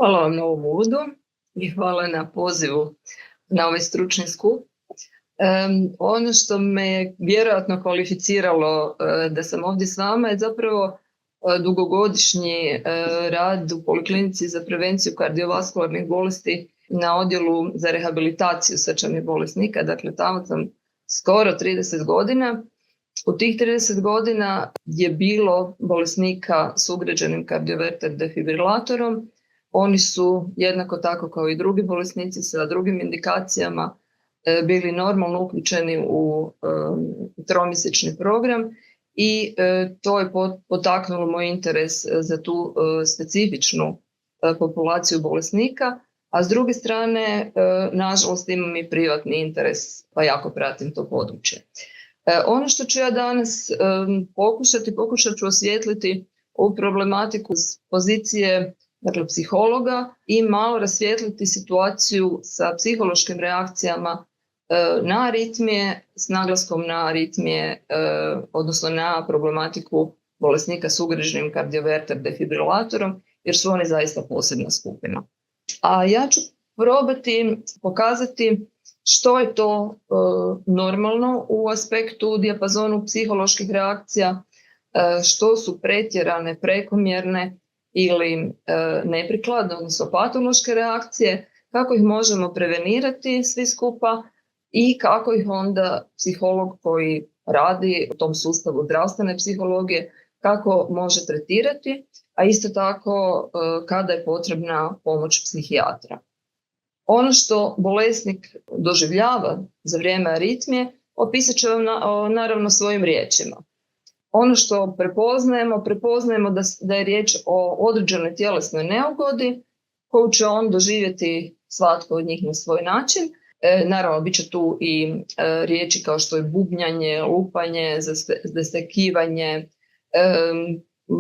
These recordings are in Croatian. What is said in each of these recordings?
Hvala vam na ovom uvodu i hvala na pozivu na ovaj stručni skup. Ono što me je vjerojatno kvalificiralo da sam ovdje s vama je zapravo dugogodišnji rad u Poliklinici za prevenciju kardiovaskularnih bolesti na odjelu za rehabilitaciju srčanih bolesnika. Dakle, tamo sam skoro 30 godina. U tih 30 godina je bilo bolesnika s ugrađenim kardioverter defibrilatorom. Oni su jednako tako kao i drugi bolesnici sa drugim indikacijama bili normalno uključeni u tromjesečni program i to je potaknulo moj interes za tu specifičnu populaciju bolesnika, a s druge strane, nažalost, imam i privatni interes, pa jako pratim to područje. Ono što ću ja danas pokušat ću osvijetliti ovu problematiku s pozicije psihologa i malo rasvijetliti situaciju sa psihološkim reakcijama na aritmije, s naglaskom na aritmije, odnosno na problematiku bolesnika s ugrađenim kardioverter defibrilatorom, jer su oni zaista posebna skupina. A ja ću probati pokazati što je to normalno u aspektu dijapazonu psiholoških reakcija, što su pretjerane, prekomjerne ili neprikladne, odnosno patološke reakcije, kako ih možemo prevenirati svi skupa i kako ih onda psiholog koji radi u tom sustavu zdravstvene psihologije, kako može tretirati, a isto tako kada je potrebna pomoć psihijatra. Ono što bolesnik doživljava za vrijeme aritmije opisat ću vam naravno svojim riječima. Ono što prepoznajemo da je riječ o određenoj tjelesnoj neugodi koju će on doživjeti svatko od njih na svoj način. Naravno, bit će tu i riječi kao što je bubnjanje, lupanje, zastekivanje,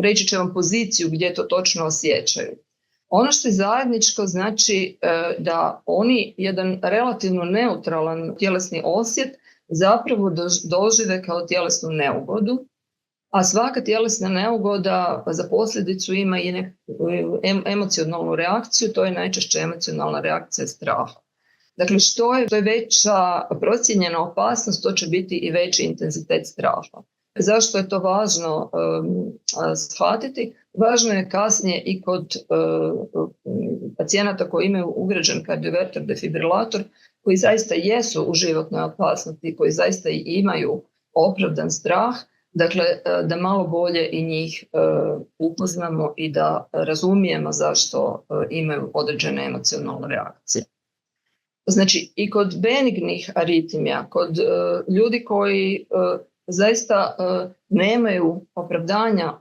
reći će vam poziciju gdje to točno osjećaju. Ono što je zajedničko znači da oni jedan relativno neutralan tjelesni osjet zapravo dožive kao tjelesnu neugodu, a svaka tjelesna neugoda za posljedicu ima i emocionalnu reakciju, to je najčešće emocionalna reakcija straha. Dakle, što je veća procijenjena opasnost, to će biti i veći intenzitet straha. Zašto je to važno shvatiti? Važno je kasnije i kod pacijenata koji imaju ugrađen kardioverter defibrilator, koji zaista jesu u životnoj opasnosti, koji zaista i imaju opravdan strah, dakle da malo bolje i njih upoznamo i da razumijemo zašto imaju određene emocionalne reakcije. Znači i kod benignih aritmija, kod ljudi koji zaista nemaju opravdanja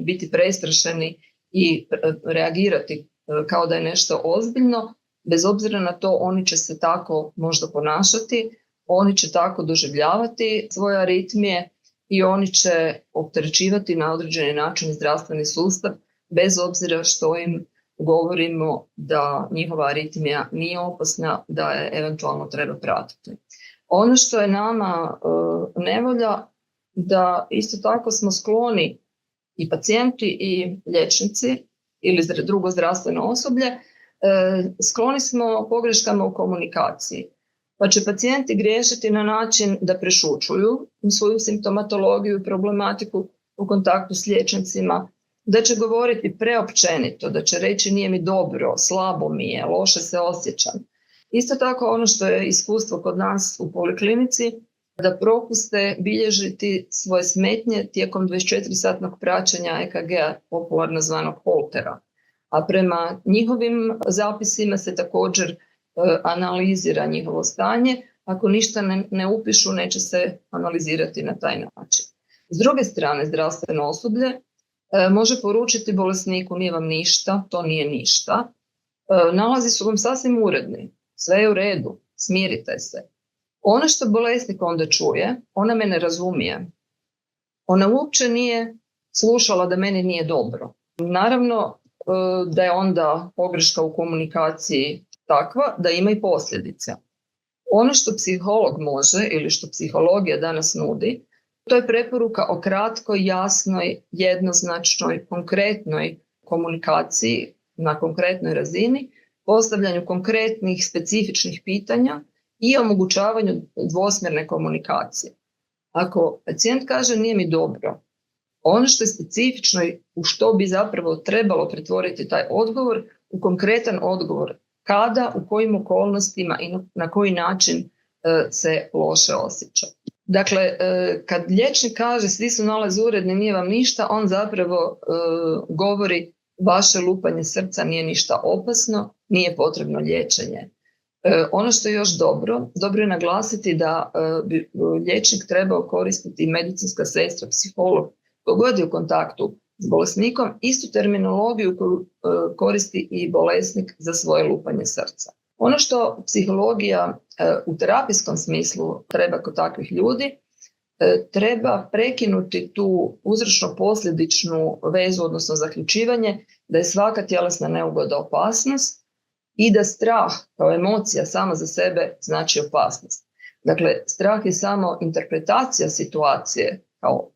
biti prestrašeni i reagirati kao da je nešto ozbiljno, bez obzira na to oni će se tako možda ponašati, oni će tako doživljavati svoje aritmije i oni će opterećivati na određeni način zdravstveni sustav, bez obzira što im govorimo da njihova aritmija nije opasna, da je eventualno treba pratiti. Ono što je nama nevolja, da isto tako smo skloni i pacijenti i liječnici ili drugo zdravstveno osoblje, skloni smo pogreškama u komunikaciji. Pa će pacijenti griješiti na način da prešućuju svoju simptomatologiju i problematiku u kontaktu s liječnicima, da će govoriti preopćenito, da će reći nije mi dobro, slabo mi je, loše se osjećam. Isto tako ono što je iskustvo kod nas u poliklinici, da propuste bilježiti svoje smetnje tijekom 24-satnog praćenja EKG-a, popularno zvanog Holtera. A prema njihovim zapisima se također analizira njihovo stanje. Ako ništa ne upišu, neće se analizirati na taj način. S druge strane, zdravstveno osoblje može poručiti bolesniku nije vam ništa, to nije ništa. Nalazi su vam sasvim uredni, sve je u redu, smirite se. Ono što bolesnik onda čuje, ona me ne razumije. Ona uopće nije slušala da meni nije dobro. Naravno da je onda pogreška u komunikaciji takva da ima i posljedice. Ono što psiholog može ili što psihologija danas nudi, to je preporuka o kratkoj, jasnoj, jednoznačnoj, konkretnoj komunikaciji na konkretnoj razini, postavljanju konkretnih specifičnih pitanja i omogućavanju dvosmjerne komunikacije. Ako pacijent kaže nije mi dobro, ono što je specifično i u što bi zapravo trebalo pretvoriti taj odgovor u konkretan odgovor, kada, u kojim okolnostima i na koji način se loše osjeća. Dakle, kad liječnik kaže svi su nalazi uredni, nije vam ništa, on zapravo govori vaše lupanje srca nije ništa opasno, nije potrebno liječenje. Ono što je još dobro je naglasiti da bi liječnik trebao koristiti medicinska sestra, psiholog, kogod je u kontaktu s bolesnikom, istu terminologiju koju koristi i bolesnik za svoje lupanje srca. Ono što psihologija u terapijskom smislu treba kod takvih ljudi, treba prekinuti tu uzročno-posljedičnu vezu, odnosno zaključivanje da je svaka tjelesna neugoda opasnost i da strah kao emocija sama za sebe znači opasnost. Dakle, strah je samo interpretacija situacije kao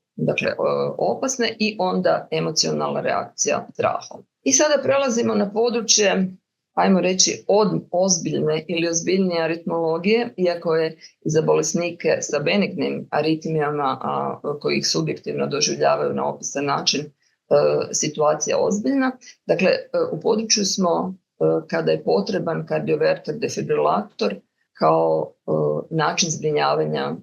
opasne i onda emocionalna reakcija strahom. I sada prelazimo na područje, ajmo reći, ozbiljne ili ozbiljnije aritmologije, iako je za bolesnike sa benignim aritmijama, a koji ih subjektivno doživljavaju na opisan način, situacija ozbiljna. Dakle, u području smo kada je potreban kardioverter defibrilator kao način zbrinjavanja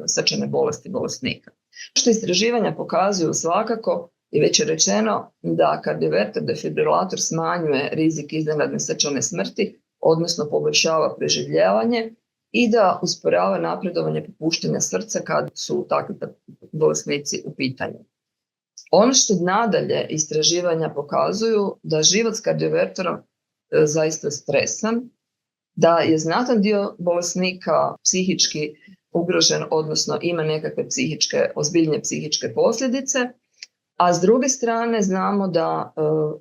srčane bolesti bolesnika. Što istraživanja pokazuju svakako, i već je rečeno da kardioverter defibrilator smanjuje rizik iznenadne srčane smrti, odnosno poboljšava preživljavanje i da usporava napredovanje popuštanja srca kad su takvi bolesnici u pitanju. Ono što nadalje istraživanja pokazuju da život s kardioverterom zaista stresan, da je znatan dio bolesnika psihički ugrožen, odnosno ima nekakve ozbiljne psihičke posljedice, a s druge strane znamo da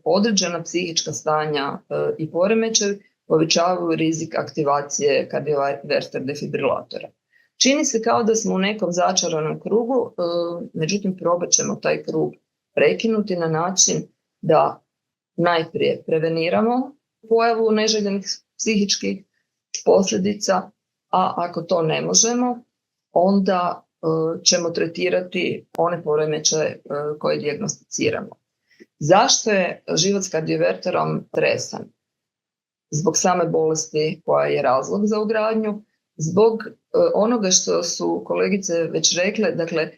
određena psihička stanja i poremećaj povećavaju rizik aktivacije kardioverter defibrilatora. Čini se kao da smo u nekom začaranom krugu, međutim probat ćemo taj krug prekinuti na način da najprije preveniramo pojavu neželjenih psihičkih posljedica, a ako to ne možemo, onda ćemo tretirati one poremećaje koje dijagnosticiramo. Zašto je život s kardioverterom stresan? Zbog same bolesti koja je razlog za ugradnju, zbog onoga što su kolegice već rekle, dakle,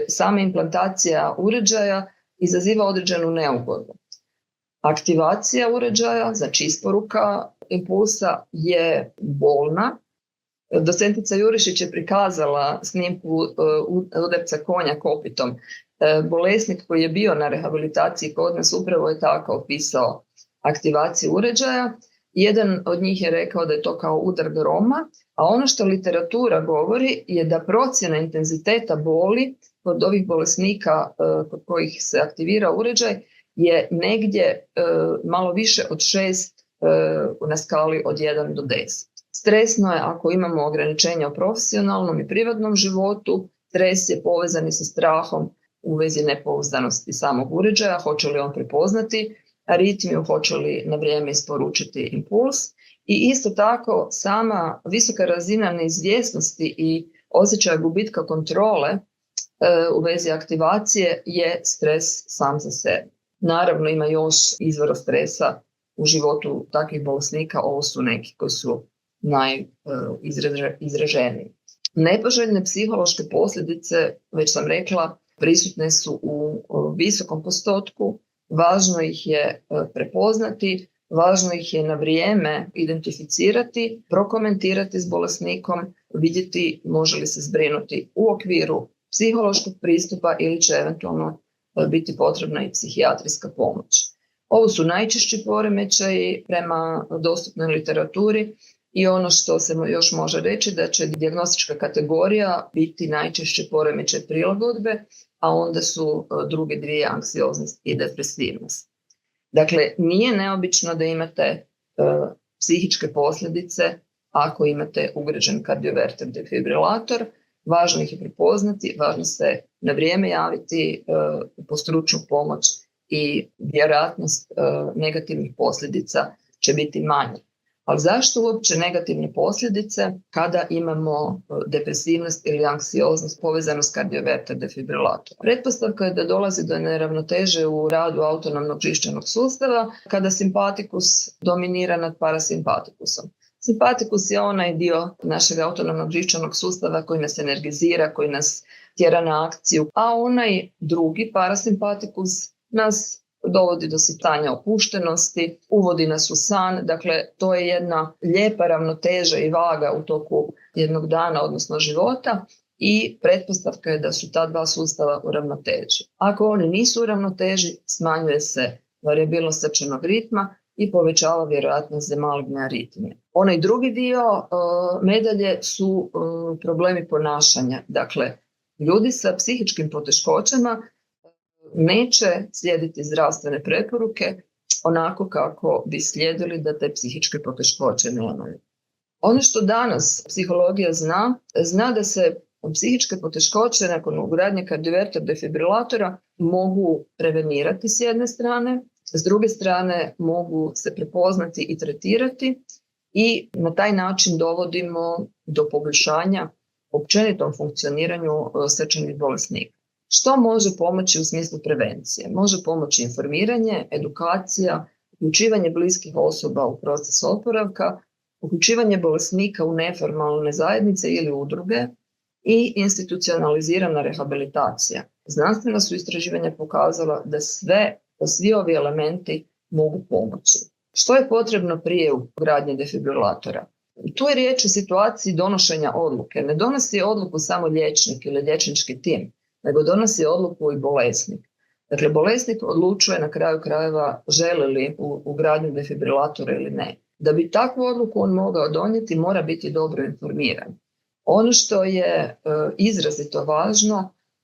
sama implantacija uređaja izaziva određenu neugodu. Aktivacija uređaja, znači isporuka impulsa, je bolna. Docentica Jurišić je prikazala snimku udarca konja kopitom. Bolesnik koji je bio na rehabilitaciji kod nas upravo je tako opisao aktivaciju uređaja. Jedan od njih je rekao da je to kao udar groma, a ono što literatura govori je da procjena intenziteta boli kod ovih bolesnika kod kojih se aktivira uređaj je negdje malo više od 6 na skali od 1 do 10. Stresno je ako imamo ograničenja u profesionalnom i privatnom životu, stres je povezan sa strahom u vezi nepouzdanosti samog uređaja, hoće li on prepoznati aritmiju, hoće li na vrijeme isporučiti impuls. I isto tako sama visoka razina neizvjesnosti i osjećaja gubitka kontrole u vezi aktivacije je stres sam za sebe. Naravno ima još izvora stresa u životu takvih bolesnika, ovo su neki koji su najizraženiji. Nepoželjne psihološke posljedice, već sam rekla, prisutne su u visokom postotku, važno ih je prepoznati, važno ih je na vrijeme identificirati, prokomentirati s bolesnikom, vidjeti može li se zbrinuti u okviru psihološkog pristupa ili će eventualno biti potrebna i psihijatrijska pomoć. Ovo su najčešći poremećaji prema dostupnoj literaturi i ono što se još može reći da će dijagnostička kategorija biti najčešće poremećaj prilagodbe, a onda su druge dvije anksioznost i depresivnost. Dakle, nije neobično da imate psihičke posljedice ako imate ugrađen kardioverter defibrilator. Važno ih je prepoznati, važno se na vrijeme javiti po stručnu pomoć i vjerojatnost negativnih posljedica će biti manja. Ali zašto uopće negativne posljedice kada imamo depresivnost ili anksioznost povezanu s kardioverter defibrilator? Pretpostavka je da dolazi do neravnoteže u radu autonomnog žičanog sustava kada simpatikus dominira nad parasimpatikusom. Simpatikus je onaj dio našeg autonomnog žičanog sustava koji nas energizira, koji nas tjera na akciju, a onaj drugi parasimpatikus nas dovodi do stanja opuštenosti, uvodi nas u san. Dakle, to je jedna lijepa ravnoteža i vaga u toku jednog dana, odnosno života, i pretpostavka je da su ta dva sustava u ravnoteži. Ako oni nisu u ravnoteži, smanjuje se variabilnost srčanog ritma i povećava vjerojatnost za maligne aritmije. Onaj drugi dio medalje su problemi ponašanja. Dakle, ljudi sa psihičkim poteškoćama neće slijediti zdravstvene preporuke onako kako bi slijedili da te psihičke poteškoće nemaju. Ono što danas psihologija zna da se psihičke poteškoće nakon ugradnje kardioverter defibrilatora mogu prevenirati s jedne strane, s druge strane mogu se prepoznati i tretirati i na taj način dovodimo do poboljšanja općenitom funkcioniranju srčanih bolesnika. Što može pomoći u smislu prevencije? Može pomoći informiranje, edukacija, uključivanje bliskih osoba u proces oporavka, uključivanje bolesnika u neformalne zajednice ili udruge i institucionalizirana rehabilitacija. Znanstvena su istraživanja pokazala da svi ovi elementi mogu pomoći. Što je potrebno prije ugradnje defibrilatora? Tu je riječ o situaciji donošenja odluke. Ne donosi odluku samo liječnik ili liječnički tim, nego donosi odluku i bolesnik. Dakle, bolesnik odlučuje na kraju krajeva želi li ugradnju defibrilatora ili ne. Da bi takvu odluku on mogao donijeti, mora biti dobro informiran. Ono što je izrazito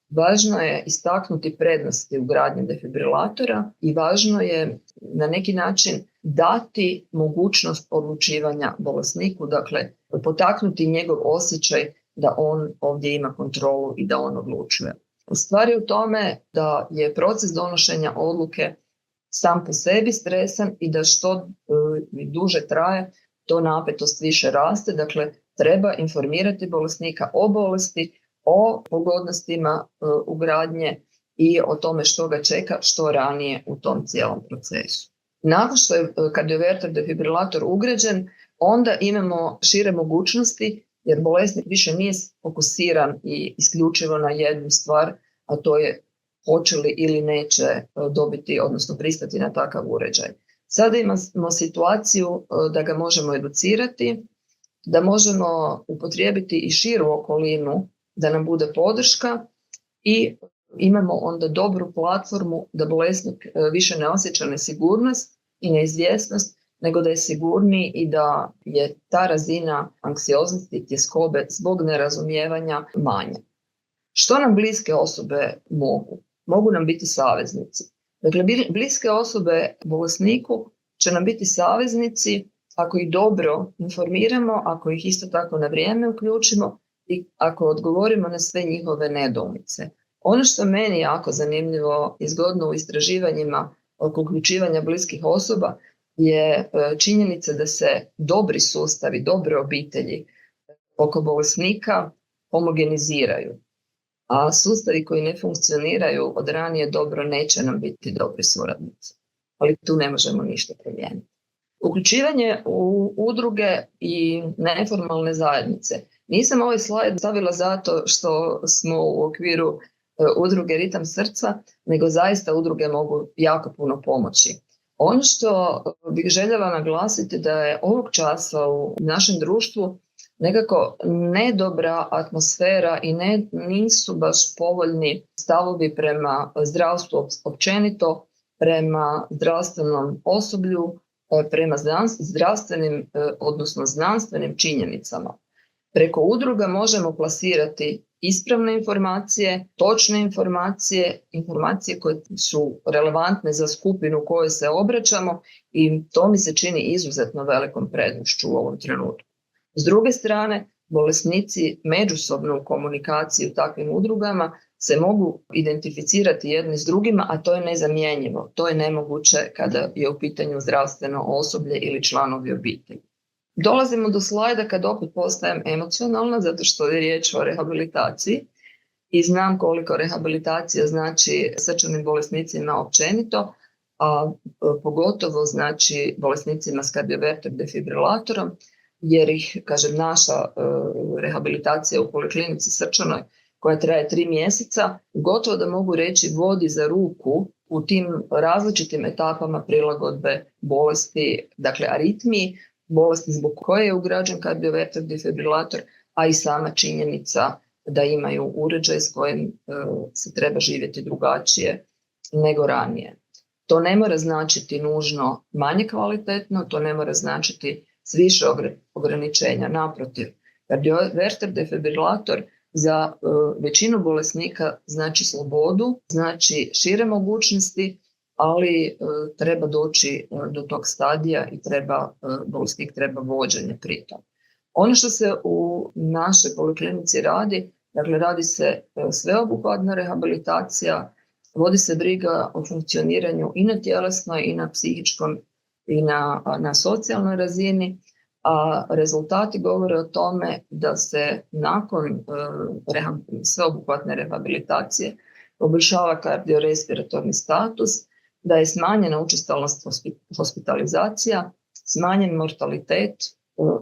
važno je istaknuti prednosti ugradnje defibrilatora i važno je na neki način dati mogućnost odlučivanja bolesniku, dakle potaknuti njegov osjećaj da on ovdje ima kontrolu i da on odlučuje. Stvar je u tome da je proces donošenja odluke sam po sebi stresan i da što duže traje, to napetost više raste. Dakle, treba informirati bolesnika o bolesti, o pogodnostima ugradnje i o tome što ga čeka što ranije u tom cijelom procesu. Nakon što je kardioverter defibrilator ugrađen, onda imamo šire mogućnosti jer bolesnik više nije fokusiran i isključivo na jednu stvar, a to je hoće li ili neće dobiti, odnosno pristati na takav uređaj. Sada imamo situaciju da ga možemo educirati, da možemo upotrijebiti i širu okolinu da nam bude podrška i imamo onda dobru platformu da bolesnik više ne osjeća nesigurnost i neizvjesnost, nego da je sigurniji i da je ta razina anksioznosti i tjeskobe zbog nerazumijevanja manja. Što nam bliske osobe mogu? Mogu nam biti saveznici. Dakle, bliske osobe bolesniku će nam biti saveznici ako ih dobro informiramo, ako ih isto tako na vrijeme uključimo i ako odgovorimo na sve njihove nedoumice. Ono što meni jako zanimljivo i zgodno u istraživanjima oko uključivanja bliskih osoba je činjenica da se dobri sustavi, dobre obitelji oko bolesnika homogeniziraju. A sustavi koji ne funkcioniraju od ranije dobro neće nam biti dobri suradnici. Ali tu ne možemo ništa promijeniti. Uključivanje u udruge i neformalne zajednice. Nisam ovaj slajd stavila zato što smo u okviru udruge Ritam srca, nego zaista udruge mogu jako puno pomoći. Ono što bih željela naglasiti da je ovog časa u našem društvu nekako nedobra atmosfera i nisu baš povoljni stavovi prema zdravstvu općenito, prema zdravstvenom osoblju, prema zdravstvenim, odnosno znanstvenim činjenicama. Preko udruga možemo plasirati ispravne informacije, točne informacije, informacije koje su relevantne za skupinu kojoj se obraćamo i to mi se čini izuzetno velikom prednošću u ovom trenutku. S druge strane, bolesnici međusobno u komunikaciji u takvim udrugama se mogu identificirati jedni s drugima, a to je nezamjenjivo. To je nemoguće kada je u pitanju zdravstveno osoblje ili članovi obitelji. Dolazimo do slajda kad opet postajem emocionalna, zato što je riječ o rehabilitaciji i znam koliko rehabilitacija znači srčanim bolesnicima općenito, a pogotovo znači bolesnicima s kardioverter defibrilatorom, jer ih, kažem, naša rehabilitacija u poliklinici srčanoj koja traje 3 mjeseca, gotovo da mogu reći vodi za ruku u tim različitim etapama prilagodbe bolesti, dakle aritmiji, bolesti zbog koje je ugrađen kardioverter defibrilator, a i sama činjenica da imaju uređaj s kojim se treba živjeti drugačije nego ranije. To ne mora značiti nužno manje kvalitetno, to ne mora značiti s više ograničenja. Naprotiv, kardioverter defibrilator za većinu bolesnika znači slobodu, znači šire mogućnosti, ali treba doći do tog stadija i bolesnik treba vođenje pritom. Ono što se u našoj poliklinici radi, dakle radi se sveobuhvatna rehabilitacija, vodi se briga o funkcioniranju i na tjelesnoj i na psihičkom i na socijalnoj razini, a rezultati govore o tome da se nakon sveobuhvatne rehabilitacije poboljšava kardiorespiratorni status, da je smanjena učestalost hospitalizacija, smanjen mortalitet,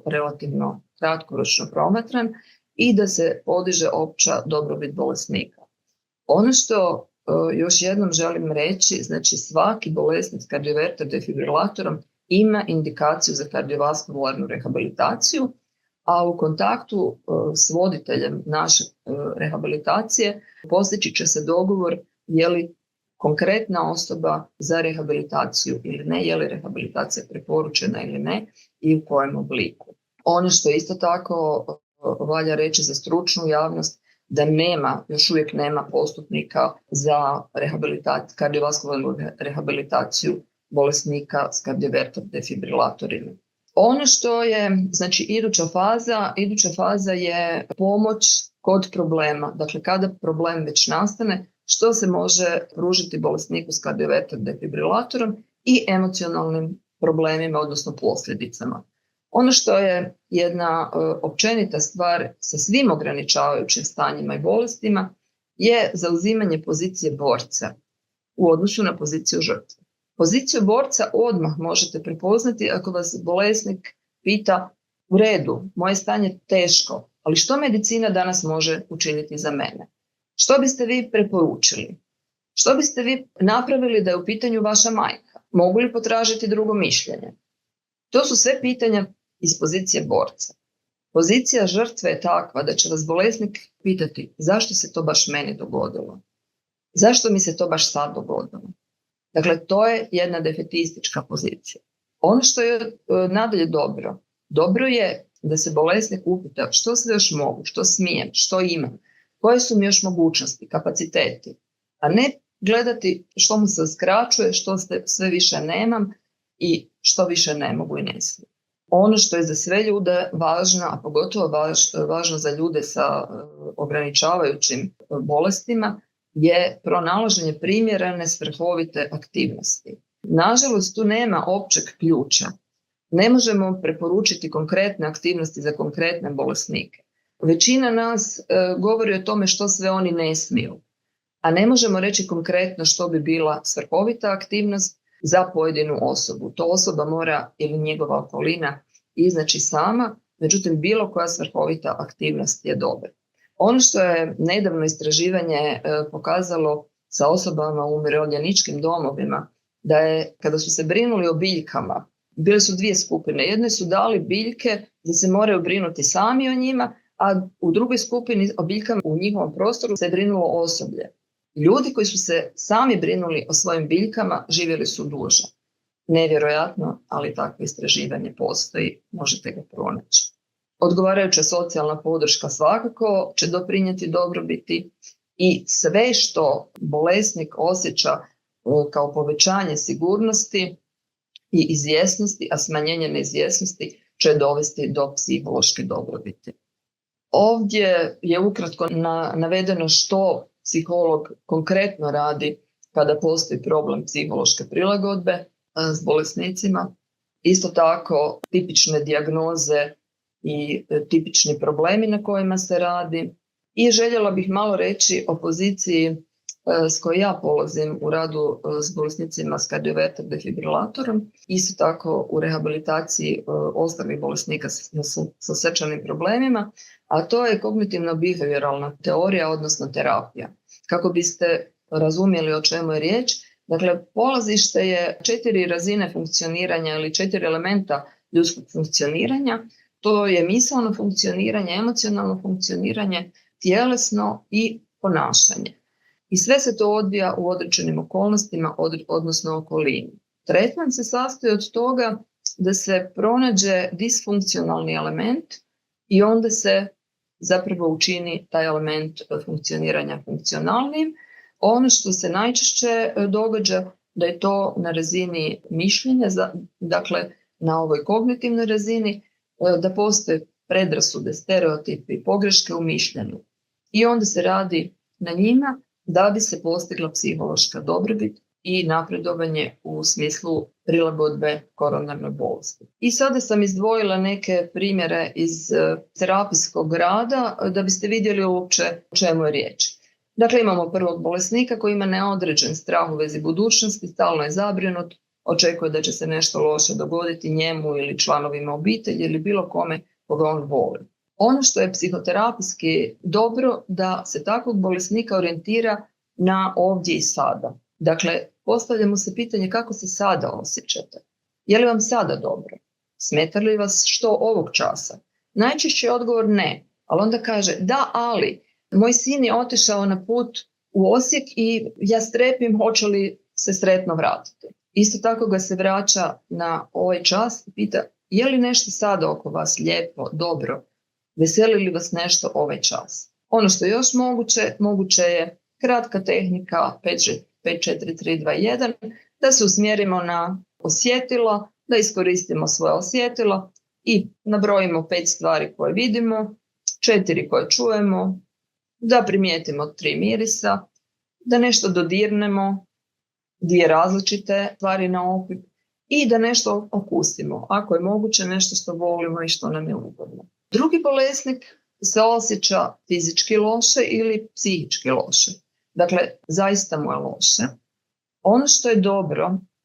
relativno kratkoročno promatran, i da se podiže opća dobrobit bolesnika. Ono što još jednom želim reći, znači svaki bolesnik s kardioverter defibrilatorom ima indikaciju za kardiovaskularnu rehabilitaciju, a u kontaktu s voditeljem naše rehabilitacije postići će se dogovor je li konkretna osoba za rehabilitaciju ili ne, je li rehabilitacija preporučena ili ne i u kojem obliku. Ono što isto tako valja reći za stručnu javnost, da još uvijek nema postupnika za kardiovaskularnu rehabilitaciju bolesnika s kardioverter defibrilatorima. Ono što je, znači, iduća faza je pomoć kod problema. Dakle, kada problem već nastane, što se može pružiti bolesniku s kardioverter defibrilatorom i emocionalnim problemima, odnosno posljedicama. Ono što je jedna općenita stvar sa svim ograničavajućim stanjima i bolestima je zauzimanje pozicije borca u odnosu na poziciju žrtve. Poziciju borca odmah možete prepoznati ako vas bolesnik pita: u redu, moje stanje je teško, ali što medicina danas može učiniti za mene? Što biste vi preporučili? Što biste vi napravili da je u pitanju vaša majka? Mogu li potražiti drugo mišljenje? To su sve pitanja iz pozicije borca. Pozicija žrtve je takva da će vas bolesnik pitati: zašto se to baš meni dogodilo? Zašto mi se to baš sad dogodilo? Dakle, to je jedna defetistička pozicija. Ono što je nadalje dobro je da se bolesnik upita što sve još mogu, što smijem, što imam, koje su mi još mogućnosti, kapaciteti, a ne gledati što mu se uskraćuje, što sve više nemam i što više ne mogu i ne smijem. Ono što je za sve ljude važno, a pogotovo važno za ljude sa ograničavajućim bolestima, je pronalaženje primjerene svrhovite aktivnosti. Nažalost, tu nema općeg ključa. Ne možemo preporučiti konkretne aktivnosti za konkretne bolesnike. Većina nas govori o tome što sve oni ne smiju, a ne možemo reći konkretno što bi bila svrhovita aktivnost za pojedinu osobu. To osoba mora ili njegova okolina iznaći sama, međutim bilo koja svrhovita aktivnost je dobra. Ono što je nedavno istraživanje pokazalo sa osobama u umirovljeničkim domovima, da je kada su se brinuli o biljkama, bile su 2 skupine. Jedne su dali biljke da se moraju brinuti sami o njima, a u drugoj skupini o biljkama u njihovom prostoru se brinulo osoblje. Ljudi koji su se sami brinuli o svojim biljkama živjeli su duže. Nevjerojatno, ali takvo istraživanje postoji, možete ga pronaći. Odgovarajuća socijalna podrška svakako će doprinijeti dobrobiti i sve što bolesnik osjeća kao povećanje sigurnosti i izvjesnosti, a smanjenje neizvjesnosti će dovesti do psihološke dobrobiti. Ovdje je ukratko navedeno što psiholog konkretno radi kada postoji problem psihološke prilagodbe s bolesnicima. Isto tako tipične dijagnoze i tipični problemi na kojima se radi. I željela bih malo reći o poziciji s kojoj ja polazim u radu s bolesnicima s kardioverter defibrilatorom, isto tako u rehabilitaciji ostalih bolesnika sa srčanim problemima, a to je kognitivno-behavioralna teorija, odnosno terapija. Kako biste razumjeli o čemu je riječ, dakle, polazište je 4 razine funkcioniranja ili 4 elementa ljudskog funkcioniranja. To je misaono funkcioniranje, emocionalno funkcioniranje, tjelesno i ponašanje. I sve se to odvija u određenim okolnostima, odnosno okolini. Tretman se sastoji od toga da se pronađe disfunkcionalni element i onda se zapravo učini taj element funkcioniranja funkcionalnim. Ono što se najčešće događa da je to na razini mišljenja, dakle na ovoj kognitivnoj razini, da postoje predrasude, stereotipi, pogreške u mišljenju. I onda se radi na njima da bi se postigla psihološka dobrobit i napredovanje u smislu prilagodbe koronarnoj bolesti. I sada sam izdvojila neke primjere iz terapijskog rada da biste vidjeli uopće o čemu je riječ. Dakle, imamo prvog bolesnika koji ima neodređen strah u vezi budućnosti, stalno je zabrinut, očekuje da će se nešto loše dogoditi njemu ili članovima obitelji ili bilo kome koga on voli. Ono što je psihoterapijski dobro da se takvog bolesnika orijentira na ovdje i sada. Dakle, postavljamo se pitanje kako se sada osjećate. Je li vam sada dobro? Smeta li vas što ovog časa? Najčešće je odgovor ne, ali onda kaže da, ali moj sin je otišao na put u Osijek i ja strepim hoće li se sretno vratiti. Isto tako ga se vraća na ovaj čas i pita je li nešto sada oko vas lijepo, dobro, veseli li vas nešto ovaj čas. Ono što je još moguće je kratka tehnika 5-4-3-2-1, da se usmjerimo na osjetila, da iskoristimo svoje osjetila i nabrojimo 5 stvari koje vidimo, 4 koje čujemo, da primijetimo 3 mirisa, da nešto dodirnemo, 2 različite stvari na okus i da nešto okusimo, ako je moguće nešto što volimo i što nam je ugodno. Drugi bolesnik se osjeća fizički loše ili psihički loše. Dakle, zaista mu je loše. Ono što je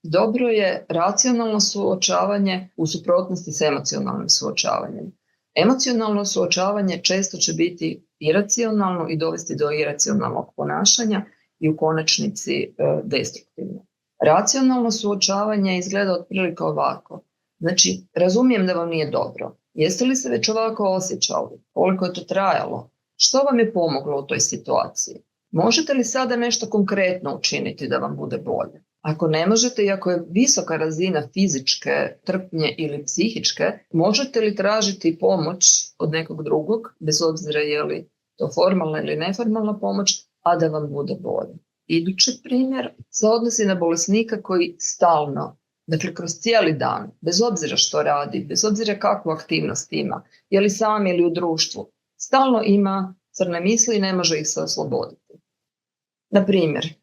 dobro je racionalno suočavanje u suprotnosti s emocionalnim suočavanjem. Emocionalno suočavanje često će biti iracionalno i dovesti do iracionalnog ponašanja i u konačnici destruktivno. Racionalno suočavanje izgleda otprilike ovako. Znači, razumijem da vam nije dobro. Jeste li se već ovako osjećali? Koliko je to trajalo? Što vam je pomoglo u toj situaciji? Možete li sada nešto konkretno učiniti da vam bude bolje? Ako ne možete i ako je visoka razina fizičke trpnje ili psihičke, možete li tražiti pomoć od nekog drugog, bez obzira je li to formalna ili neformalna pomoć, a da vam bude bolje? Idući primjer se odnosi na bolesnika koji stalno, dakle kroz cijeli dan, bez obzira što radi, bez obzira kakvu aktivnost ima, je li sam ili u društvu, stalno ima crne misli i ne može ih se osloboditi. Na primjer,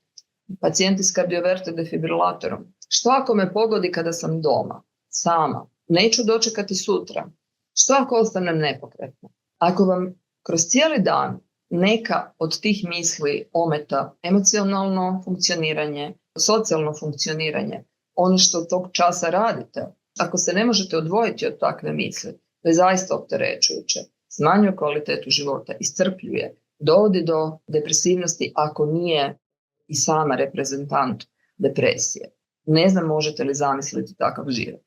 pacijenti s kardioverter defibrilatorom. Što ako me pogodi kada sam doma, sama, neću dočekati sutra? Što ako ostanem nepokretna? Ako vam kroz cijeli dan neka od tih misli ometa emocionalno funkcioniranje, socijalno funkcioniranje, ono što tog časa radite, ako se ne možete odvojiti od takve misli, to je zaista opterećujuće, smanjuje kvalitetu života, iscrpljuje, dovodi do depresivnosti ako nije i sama reprezentant depresije. Ne znam možete li zamisliti takav život.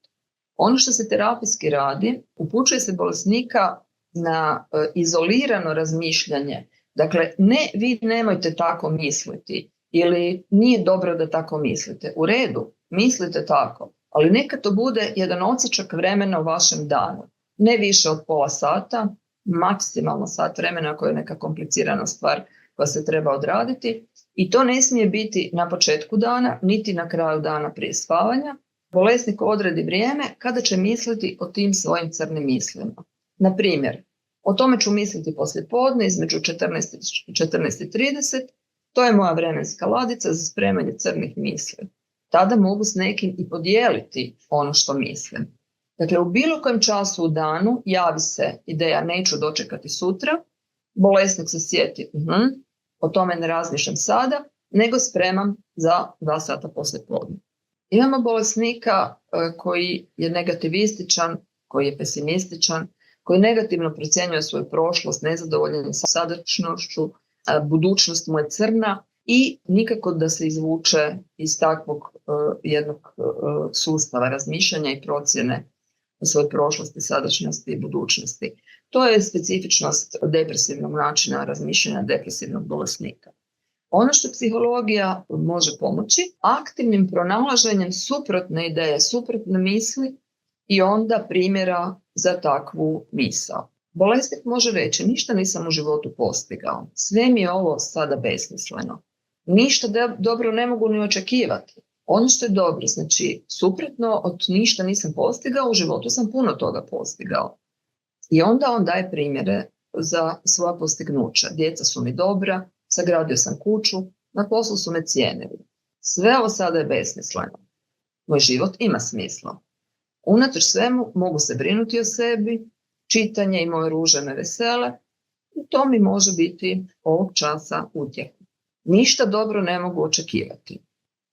Ono što se terapijski radi, upućuje se bolesnika na izolirano razmišljanje. Dakle, ne, vi nemojte tako misliti ili nije dobro da tako mislite. U redu, mislite tako, ali neka to bude jedan odsječak vremena u vašem danu. Ne više od pola sata, maksimalno sat vremena ako je neka komplicirana stvar koja se treba odraditi. I to ne smije biti na početku dana, niti na kraju dana prije spavanja. Bolesnik odredi vrijeme kada će misliti o tim svojim crnim mislima. Na primjer, o tome ću misliti poslijepodne između 14 i 14:30 To je moja vremenska ladica za spremanje crnih misli. Tada mogu s nekim i podijeliti ono što mislim. Dakle, u bilo kojem času u danu javi se ideja neću dočekati sutra, bolesnik se sjeti, o tome ne razmišljam sada, nego spremam za 2 sata poslije podne. Imamo bolesnika koji je negativističan, koji je pesimističan, koji negativno procjenjuje svoju prošlost, nezadovoljan sa sadašnjošću, budućnost mu je crna i nikako da se izvuče iz takvog jednog sustava razmišljanja i procjene svoje prošlosti, sadašnjosti i budućnosti. To je specifičnost depresivnog načina razmišljanja depresivnog bolesnika. Ono što psihologija može pomoći, aktivnim pronalaženjem suprotne ideje, suprotne misli i onda primjera za takvu misao. Bolesnik može reći, ništa nisam u životu postigao, sve mi je ovo sada besmisleno, ništa dobro ne mogu ni očekivati. Ono što je dobro, znači suprotno od ništa nisam postigao, u životu sam puno toga postigao. I onda on daje primjere za svoja postignuća. Djeca su mi dobra, sagradio sam kuću, na poslu su me cijenili. Sve ovo sada je besmisleno. Moj život ima smisla. Unatoč svemu mogu se brinuti o sebi, čitanje i moje ruže me vesele i to mi može biti ovog časa utjeha. Ništa dobro ne mogu očekivati.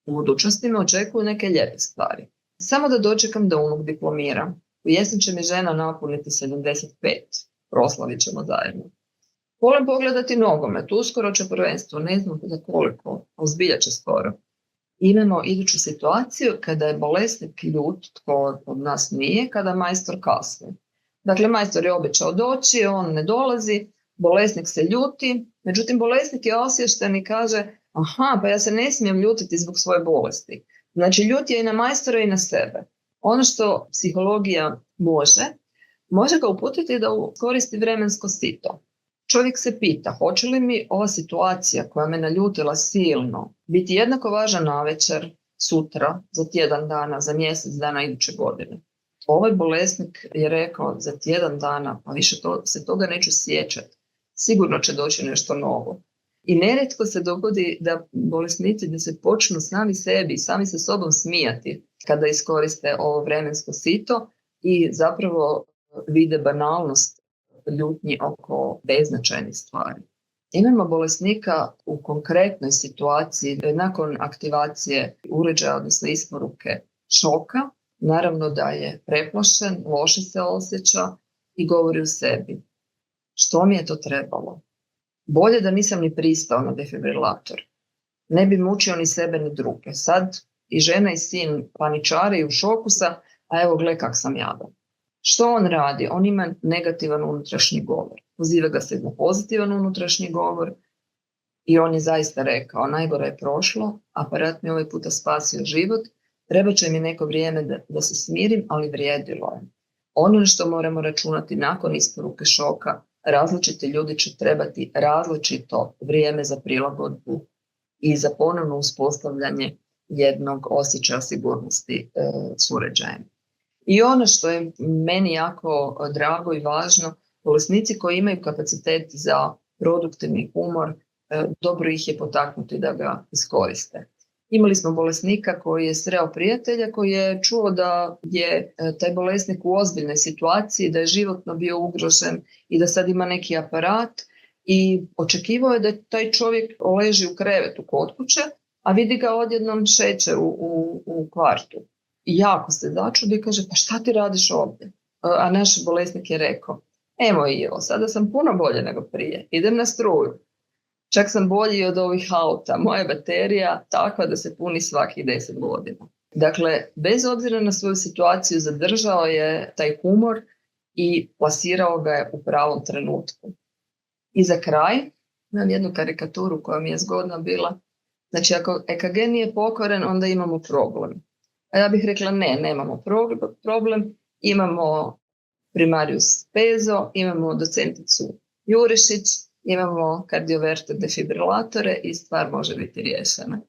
U budućnosti me očekuju neke lijepe stvari. Samo da dočekam da unuk diplomira. U jesen će mi žena napuniti 75. Proslavit ćemo zajedno. Volim pogledati nogomet, uskoro će prvenstvo, ne znam za koliko, ali zbilja će skoro. Imamo iduću situaciju kada je bolesnik ljut, tko od nas nije, kada majstor kasni. Dakle, majstor je obećao doći, on ne dolazi, bolesnik se ljuti, međutim bolesnik je osviješten i kaže, aha, pa ja se ne smijem ljutiti zbog svoje bolesti. Znači, ljut je i na majstora i na sebe. Ono što psihologija može ga uputiti da koristi vremensko sito. Čovjek se pita, hoće li mi ova situacija koja me naljutila silno biti jednako važna navečer, sutra, za tjedan dana, za mjesec dana iduće godine. Ovaj bolesnik je rekao za tjedan dana, pa više se toga neću sjećati. Sigurno će doći nešto novo. I nerijetko se dogodi da bolesnici da se počnu sami sebi, sami se sobom smijati kada iskoriste ovo vremensko sito i zapravo vide banalnost ljutnji oko beznačajnih stvari. Imamo bolesnika u konkretnoj situaciji nakon aktivacije uređaja, odnosno isporuke šoka, naravno da je preplašen, loše se osjeća i govori u sebi. Što mi je to trebalo? Bolje da nisam ni pristao na defibrilator. Ne bi mučio ni sebe ni druge. Sad i žena i sin paničari u šoku a evo gle kak sam jadan. Što on radi? On ima negativan unutrašnji govor. Poziva ga se na pozitivan unutrašnji govor i on je zaista rekao, najgore je prošlo, aparat mi ovaj puta spasio život, treba će mi neko vrijeme da se smirim, ali vrijedilo je. Ono što moramo računati nakon isporuke šoka, različiti ljudi će trebati različito vrijeme za prilagodbu i za ponovno uspostavljanje jednog osjećaja sigurnosti s uređajem. I ono što je meni jako drago i važno, bolesnici koji imaju kapacitet za produktivni humor, dobro ih je potaknuti da ga iskoriste. Imali smo bolesnika koji je sreo prijatelja, koji je čuo da je taj bolesnik u ozbiljnoj situaciji, da je životno bio ugrožen i da sad ima neki aparat i očekivao je da taj čovjek leži u krevetu kod kuće, a vidi ga odjednom šeće u kvartu. I jako se začudi i kaže, pa šta ti radiš ovdje? A naš bolesnik je rekao, evo Ivo, sada sam puno bolje nego prije, idem na struju. Čak sam bolji od ovih auta, moja baterija takva da se puni svakih 10 godina. Dakle, bez obzira na svoju situaciju zadržao je taj humor i plasirao ga je u pravom trenutku. I za kraj, imam jednu karikaturu koja mi je zgodna bila. Znači, ako EKG nije pokoren, onda imamo problem. A ja bih rekla ne, nemamo problem, imamo primarius Pezo, imamo docenticu Jurišić, imamo kardioverter defibrilatore i stvar može biti riješena.